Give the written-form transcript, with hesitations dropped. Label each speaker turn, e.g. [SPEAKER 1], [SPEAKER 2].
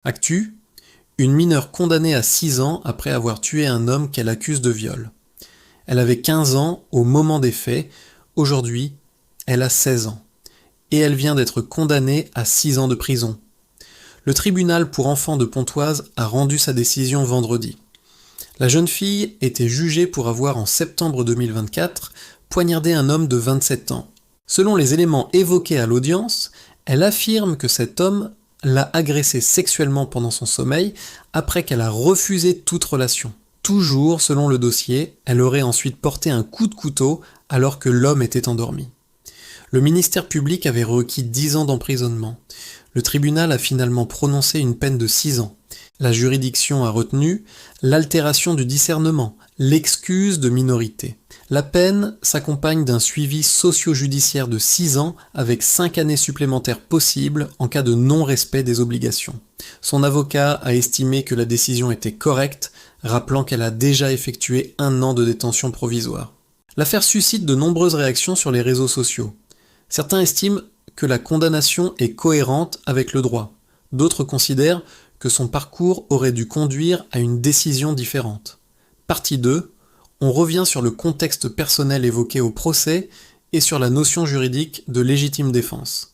[SPEAKER 1] Actu, une mineure condamnée à 6 ans après avoir tué un homme qu'elle accuse de viol. Elle avait 15 ans au moment des faits, aujourd'hui, elle a 16 ans. Et elle vient d'être condamnée à 6 ans de prison. Le tribunal pour enfants de Pontoise a rendu sa décision vendredi. La jeune fille était jugée pour avoir en septembre 2024 poignardé un homme de 27 ans. Selon les éléments évoqués à l'audience, elle affirme que cet homme l'a agressée sexuellement pendant son sommeil après qu'elle a refusé toute relation. Toujours selon le dossier, elle aurait ensuite porté un coup de couteau alors que l'homme était endormi. Le ministère public avait requis 10 ans d'emprisonnement. Le tribunal a finalement prononcé une peine de 6 ans. La juridiction a retenu l'altération du discernement, l'excuse de minorité. La peine s'accompagne d'un suivi socio-judiciaire de 6 ans avec 5 années supplémentaires possibles en cas de non-respect des obligations. Son avocat a estimé que la décision était correcte, rappelant qu'elle a déjà effectué 1 an de détention provisoire. L'affaire suscite de nombreuses réactions sur les réseaux sociaux. Certains estiment que la condamnation est cohérente avec le droit. D'autres considèrent que son parcours aurait dû conduire à une décision différente. Partie 2, on revient sur le contexte personnel évoqué au procès et sur la notion juridique de légitime défense.